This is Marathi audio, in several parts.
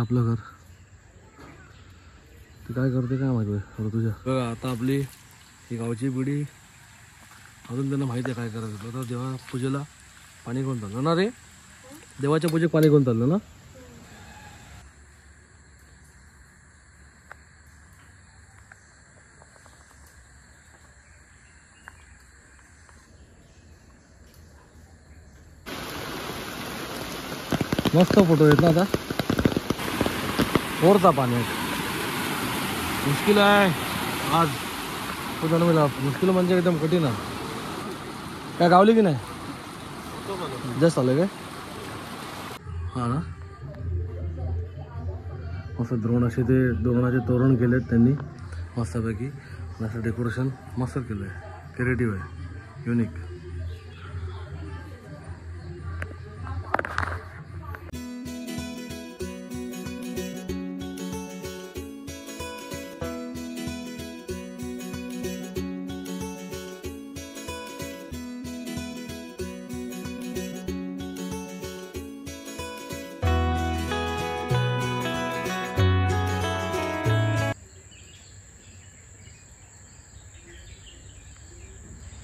आपलं घर ते काय करते काय माहिती आहे तुझ्या बघा. आता आपली ही गावची पिढी अजून त्यांना माहिती आहे काय करायचं. आता देवा पूजेला पाणी कोण चाललं ना रे, देवाच्या पूजेत पाणी कोण चाललं ना. मस्त फोटो आहेत ना. आता वरचा पाणी मुश्किल आहे आज तो जन्मला. मुश्किल म्हणजे एकदम कठीण आहे. काय गावली की नाही जस्ट आलं काय. हा ना मस्त द्रोण असे ते द्रोणाचे तोरण केलेत त्यांनी मस्तपैकी. असं डेकोरेशन मस्त केलं आहे. क्रिएटिव्ह आहे, युनिक.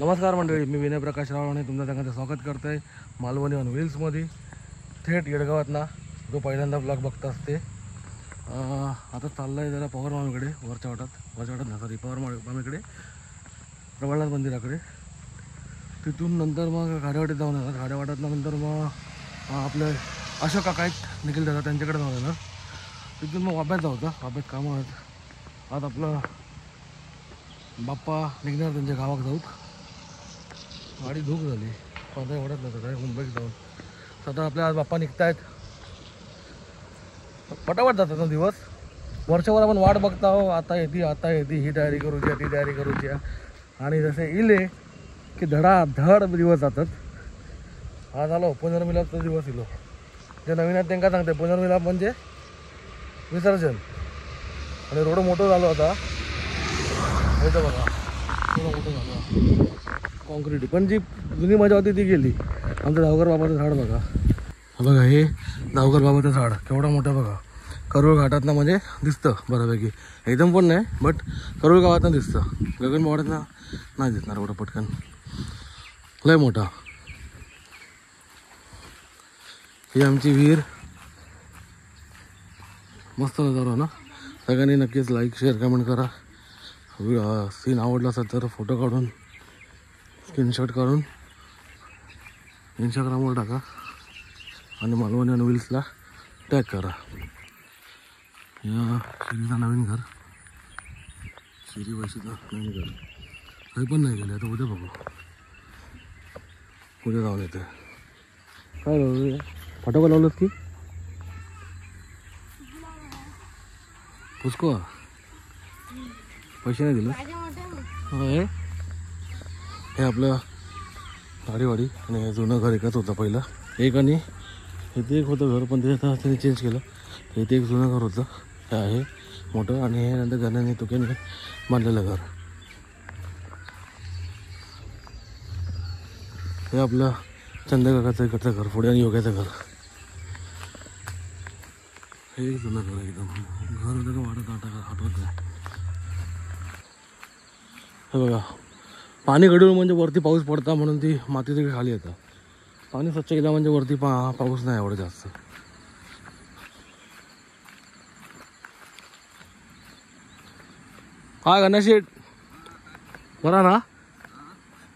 नमस्कार मंडळी, मी विनय प्रकाश राव आणि तुमचं सगळ्यांचं स्वागत करतो आहे मालवणी ऑन व्हील्समध्ये. थेट येडगावात ना जो पहिल्यांदा ब्लॉग बघत असते. आता चाललं आहे जरा पवार मामीकडे, वरच्या वाटात ना सॉरी पवार मामीकडे, प्रबळनाथ मंदिराकडे. तिथून नंतर मग गाड्यावाटीत जाऊन येणार. गाड्यावाटात नंतर मग आपलं अशोक काका आहेत निखिल दादा, त्यांच्याकडे जाऊन येणार. तिथून मग वाब्यात जाऊ. वाब्यात कामं आहेत. आज आपलं बाप्पा निघणार त्यांच्या गावात जाऊ. गाडी धूक झाली पंधरा एवढ्यात नव्हतं काय मुंबईत जाऊन. आता आपल्या आज बाप्पा निघत आहेत. पटापट जातात ना दिवस. वर्षभर आपण वाट बघता हो, आता येते ही तयारी करूच्या ती तयारी करूच्या. आणि जसे इले की धडाधड दिवस जातात. आज आलो पुनर्मिलापचा दिवस इलो. जे नवीन आहेत त्यांना सांगते पुनर्मिलाप म्हणजे विसर्जन. आणि रोड मोठं झालं होता होतं बघा, थोडं मोठं झालं कॉन्क्रीट. पण जी जुनी मजा होती ती गेली. आमचं धावकर बाबाचं झाड बघा. बघा हे धावकर बाबाचं झाड केवढा मोठा बघा. करूळ घाटातनं म्हणजे दिसतं बऱ्यापैकी. एकदम पण नाही बट करूळ गावातनं दिसतं. गगनबावड्यातनं नाही दिसणार एवढं पटकन. लय मोठा. ही आमची विहीर. मस्त नजारा ना. सगळ्यांनी नक्कीच लाईक शेअर कमेंट करा. सीन आवडला असेल तर फोटो काढून स्क्रीनशॉट काढून इंस्टाग्रामवर टाका आणि मालवणी ऑन व्हील्सला टॅग करा. या शिरीचा नवीन घर, शिरी वैशीचं नवीन घर काही पण नाही गेलं. आता उद्या बघू, उद्या जाऊन येते. काय लावलं फटाका लावलंच की पुसको पैसे नाही दिलं. हे आपलं गाडीवाडी आणि हे जुनं घर एकच होतं पहिलं एक. आणि इथे एक होतं घर पण ते आता त्यांनी चेंज केलं. इथे एक जुनं घर होतं हे आहे मोठं. आणि हे नंतर घराने तुक्याने बांधलेलं घर. हे आपलं चंद्रकाकाचं इकडचं घर पुढे आणि योग्याचं घर. हे एक जुनं घर एकदम. घर होतं का वाटत आठवत नाही. हे बघा पाणी गडूळ म्हणजे वरती पाऊस पडता म्हणून ती माती सगळी खाली येतं. पाणी स्वच्छ केलं म्हणजे वरती पाऊस नाही एवढं जास्त. हा गणेश शेठ बरा ना,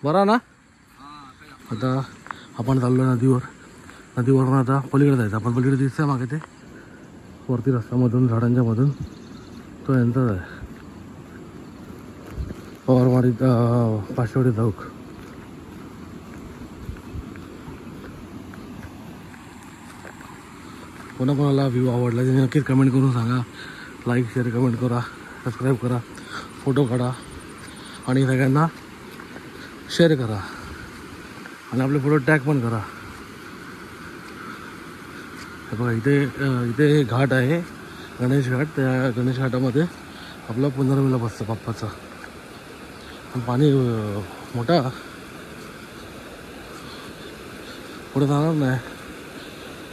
बरा ना. आता आपण चाललो नदीवरून आता पलीकडे जायचं. आपण पलीकडे दिसतंय मागे ते वरती रस्त्यामधून झाडांच्या मधून तो यांचाच आहे. पवारवाडीत पाचवडी चौक. कोणाकोणाला व्ह्यू आवडला त्याने नक्कीच कमेंट करून सांगा. लाईक शेअर कमेंट करा, सबस्क्राईब करा, फोटो काढा आणि सगळ्यांना शेअर करा आणि आपले फोटो टॅग पण करा. हे बघा इथे घाट आहे गणेश घाट. त्या गणेश घाटामध्ये आपला पुनर्मिलाप असतं बाप्पाचा. पाणी मोठा पुढे जाणार नाही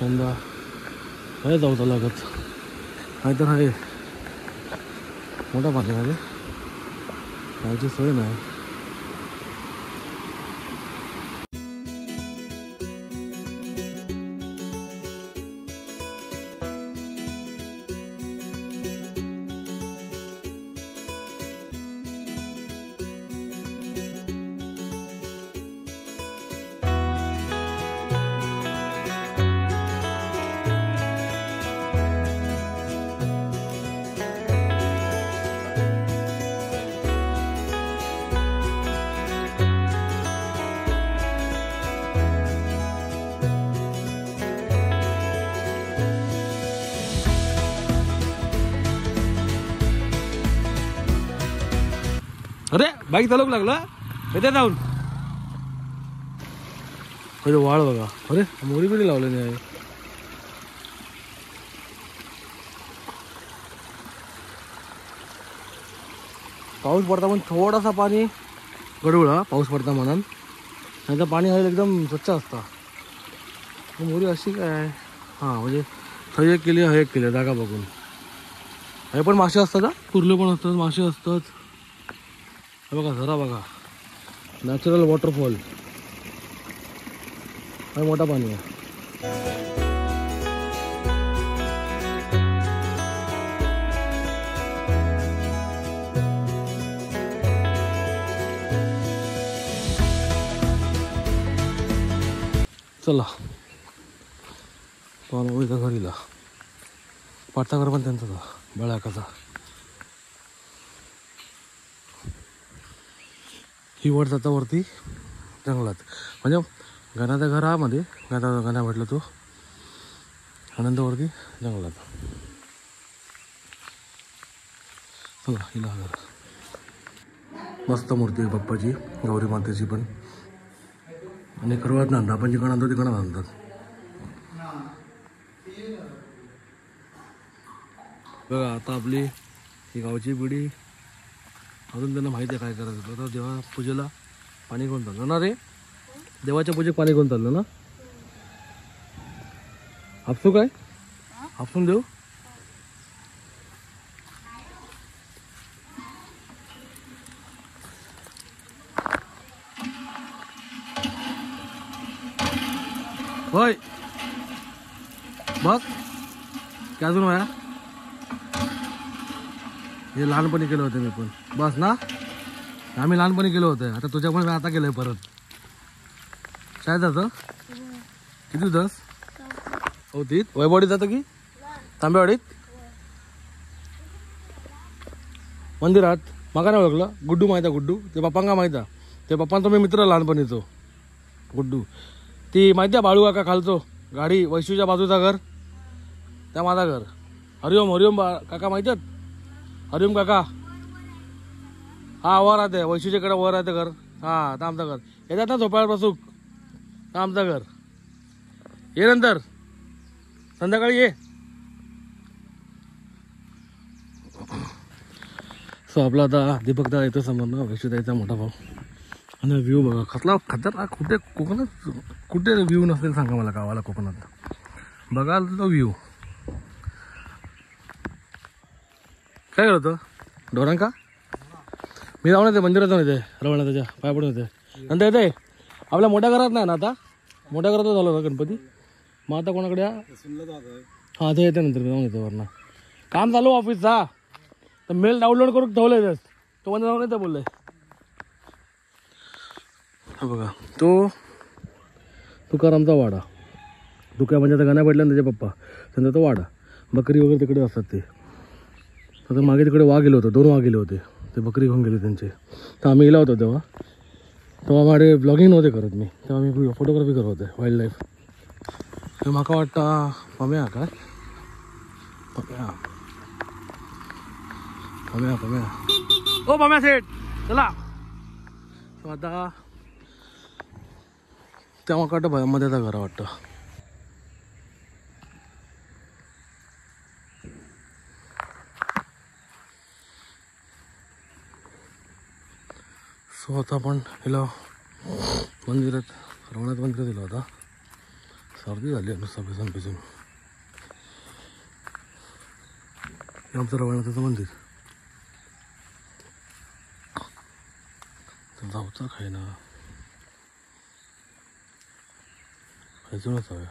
यंदा. काय जाऊ लागत नाहीतर आहे मोठा पाण्यामध्ये याची सोय नाही. अरे बाईक चालवू लागला येते जाऊन. अरे वाळ बघा. अरे मोरी बिडी लावलेली आहे. पाऊस पडता पण थोडासा पाणी गडूळा पाऊस पडता म्हणून, नाही तर पाणी आहे एकदम स्वच्छ असता. मोरी अशी काय हां म्हणजे थंय एक केली, एक केली जागा बघून. हे पण मासे असतात, कुर्ले पण असतात, मासे असतात. बघा जरा बघा नॅचरल वॉटरफॉल. हा मोठा पाणी आहे. चला इथं घरीला पाटाघर पण त्यांचा बळाकाचा. ही वर जाता वरती जंगलात, म्हणजे गणाच्या घरामध्ये गणा म्हटलं तो आनंदवरती जंगलात. चला हिला घर मस्त मूर्ती आहे बाप्पाची, गौरी मातेची पण. आणि करवात नांदा आपण जिकडं आणतो तिकडं आणतात. बघा आता आपली ही गावची पिढी अजून त्यांना माहिती आहे काय करायचं. आता देवा पूजेला पाणी घेऊन चाललं ना रे, देवाच्या पूजेत पाणी घेऊन चाललं ना. हापसू काय हापसून देऊ. होय बघ काय अजून वया हे लहानपणी केलं होतं मी पण. बस ना आम्ही लहानपणी केलं होतं, आता तुझ्या पण आता केलंय परत. शाळेत जातं किती तास होतीत. वैभवडीत जातं की तांबेवाडीत मंदिरात. मागा नाही ओळखलं. गुड्डू माहिती आहे, गुड्डू ते पप्पांका माहिती आहे. ते पप्पांचा मी मित्र लहानपणीचो गुड्डू. ती माहिती आहे बाळू काका खालचो गाडी वैशूच्या बाजूचा घर, त्या माझा घर. हरिओम हरिओम काका माहिती आहेत. हरिओम काका हा वर राहते वैशूच्याकडे, वर राहते घर. हा तर आमचं घर येतात ना झोपाळ बसूक, आमचं घर. ये नंतर संध्याकाळी ये. सो आपला आता दीपक दा येतो समोर ना, वैशूताईचा मोठा भाऊ. आणि व्ह्यू बघा कसला खतरनाक. कुठे कोकणात कुठे व्ह्यू नसेल सांगा मला गावाला कोकणात. बघाल तो व्ह्यू काय करत होतं ढोरांका. मी जाऊन येते मंदिरात, जाऊन येते रवणा त्याच्या पाय पडून येते. नंतर येते आपल्या मोठ्या घरात नाही ना, आता मोठ्या घरातच झालो ना गणपती. मग आता कोणाकडे हां ते येते नंतर मी जाऊन येते. वरना काम चालू ऑफिसचा, तर मेल डाउनलोड करून ठेवलं तो म्हणजे जाऊन येते बोलले. बघा तो तुकारामचा वाडा. तुका म्हणजे आता गाण्या भेटल्या ना त्याचे पप्पा, त्यांचा तो वाडा. बकरी वगैरे तिकडे असतात ते. तर मागे तिकडे वाघ गेले होते, 2 वाघ गेले होते, ते बकरी घेऊन गेले त्यांचे. तर आम्ही गेलो होतो तेव्हा माझे ब्लॉगिंग नव्हते करत मी, तेव्हा मी फोटोग्राफी करत होते वाईल्ड लाईफ. हे माका वाटता पम्या काय पम्या पम्या पम्या ओ पम्या सेठ चला. आता तेव्हा काट भयामध्येचा घर वाटतं. सो आता आपण हिला मंदिरात रवणात मंदिरात दिला होता. सर्दी झाली नुसता भिजून भिजून. हे आमचं रवळनाथाचं मंदिर. जाऊचा खाय ना खायचूनच हव्या.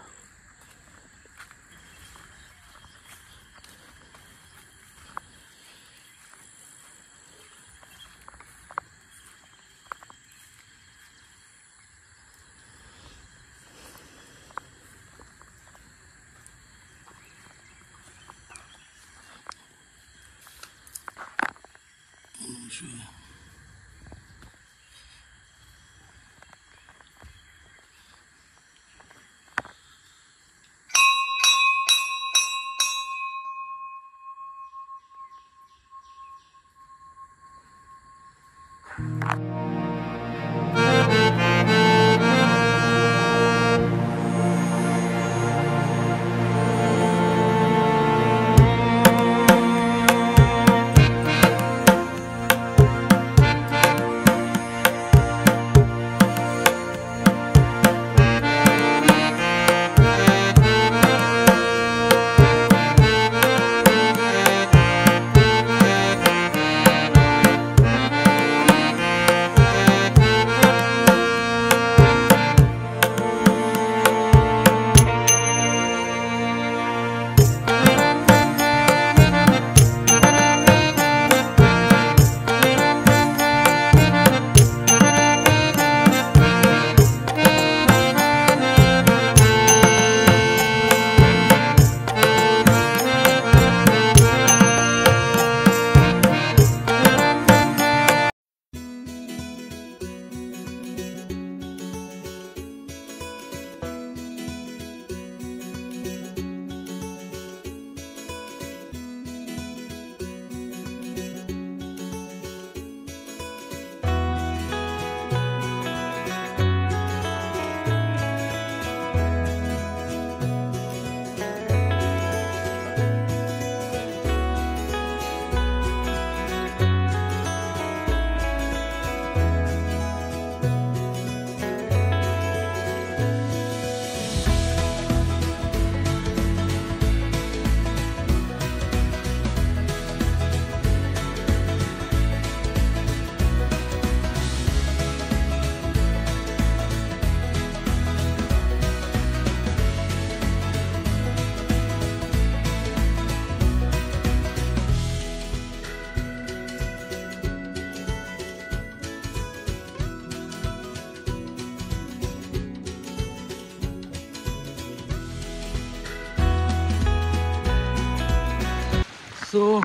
सो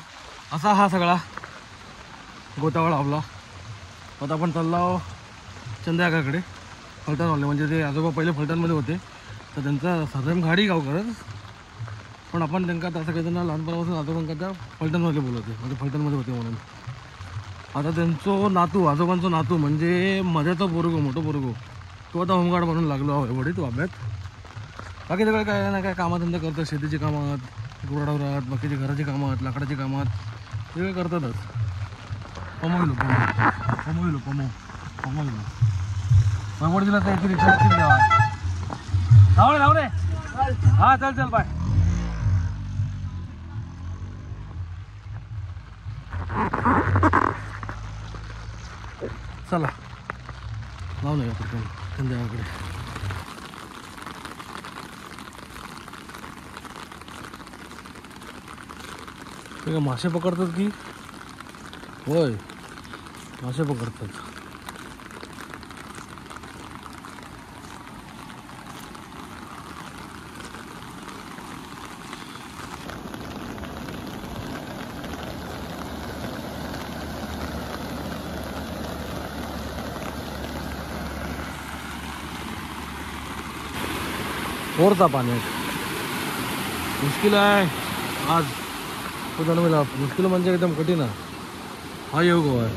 असा हा सगळा गोतावळा आपला. आता आपण चाललो चंद्याकाकडे. फलटणवाले म्हणजे ते आजोबा पहिले फलटणमध्ये होते तर त्यांचा साधारण गाडी गावकरच, पण आपण त्यांना असं काही त्यांना लहानपणापासून आजोबांका त्या फलटणमध्ये बोलवते, म्हणजे फलटणमध्ये होते म्हणून. आता त्यांचं नातू, आजोबांचं नातू म्हणजे मध्याचा पोरगो, मोठं पोरगो, तो आता होमगार्ड म्हणून लागलो एवढी तो अभ्यात. बाकी सगळं काय ना काय कामाधंदा करतात, शेतीची कामात, गुराढोरात, बाकीची घराची कामात, लाकडाची कामात सगळे करतातच. पमवलो दिला तर याची रिक्षा द्यावा. राव रे हा चल बाय. चला जाऊ नये पटकन संध्याकाळकडे. ते का मासे पकडतात की? होय मासे पकडतात. वरचा पाण्यात मुश्किल आहे आज. तो जन्मेला मुश्किल म्हणजे एकदम कठीण आहे. हा योग आहे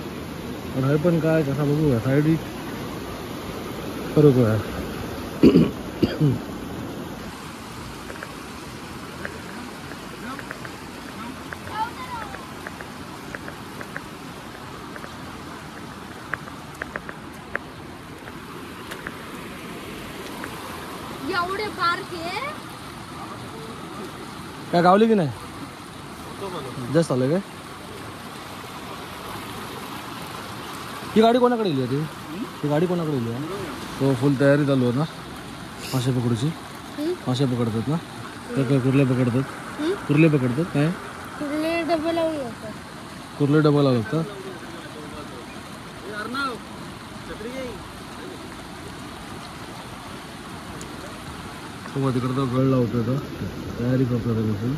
पण हे पण काय कसा बघूया साईड करू आहे. एवढे बारके काय गावली की नाही? जस्ट आलं काय? ही गाडी कोणाकडे इली आहे? ही गाडी कोणाकडे इली आहे? तो फुल तयारी चालू आहे ना मासे पकडूची. मासे पकडतात ना? तर कुर्ले पकडतात. कुर्ले पकडतात काय? कुर्ले डबल लावतात. कुर्ले डबल लावतात का? तो तिकडे तो गळ लावतोय तो तयारी करतो त्यापासून.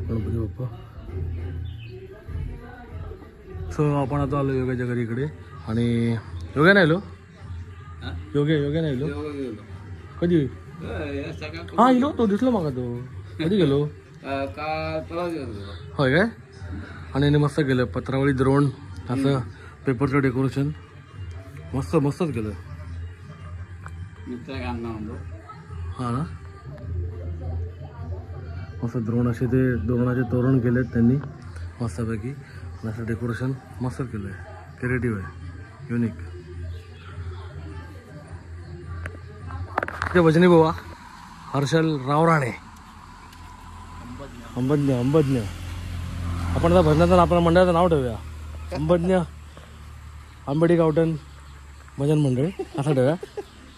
गणपती बाप्पा. सो आपण आता आलो योगाच्या घरी इकडे. आणि योग्य नाही आलो. योग्य नाही आलो. कधी? हा इलो तो दिसलो मग. तो कधी गेलो? होय काय? आणि मस्त केलं पत्रावळी द्रोण असं पेपरचं डेकोरेशन मस्तच केलं. हा ना मस्त द्रोण असे ते द्रोणाचे तोरण केलेत त्यांनी मस्तपैकी. असं डेकोरेशन मस्त केलं आहे. क्रिएटिव्ह आहे युनिक. ते भजनी बाबा हर्षल रावराणे अंबज्ञ. आपण आता भजनाचं आपण मंडळाचं नाव ठेवूया अंबज्ञ आंबेडी गावठण भजन मंडळ असं ठेवूया.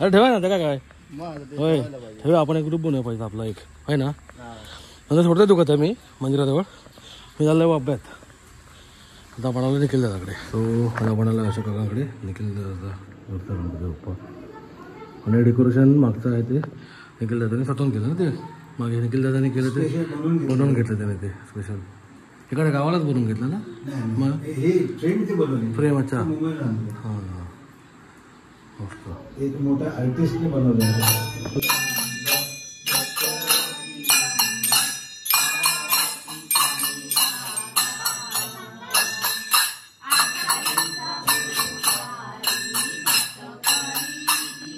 अरे ठेवा ना त्या काय होय ठेवूया. आपण एक ग्रुप बनवूया पाहिजे आपला एक आहे ना. नंतर सोडते दुखत आहे मी मंदिराजवळ. मी झालं अभ्यात आता बनायला निखिल दादाकडे. तो आता बनायला अशोक काकाकडे निखिल दादा गणपती बाप्पा. आणि डेकोरेशन मागचं आहे ते निखिल दादाने स्वतःहून केलं ना. ते मागे निखिल दादाने केलं ते बनवून घेतलं त्याने ते स्पेशल. इकडे गावालाच बनवून घेतलं ना मग फ्रेम. अच्छा हां मस्त. एक मोठा आर्टिस्टने बनवलं.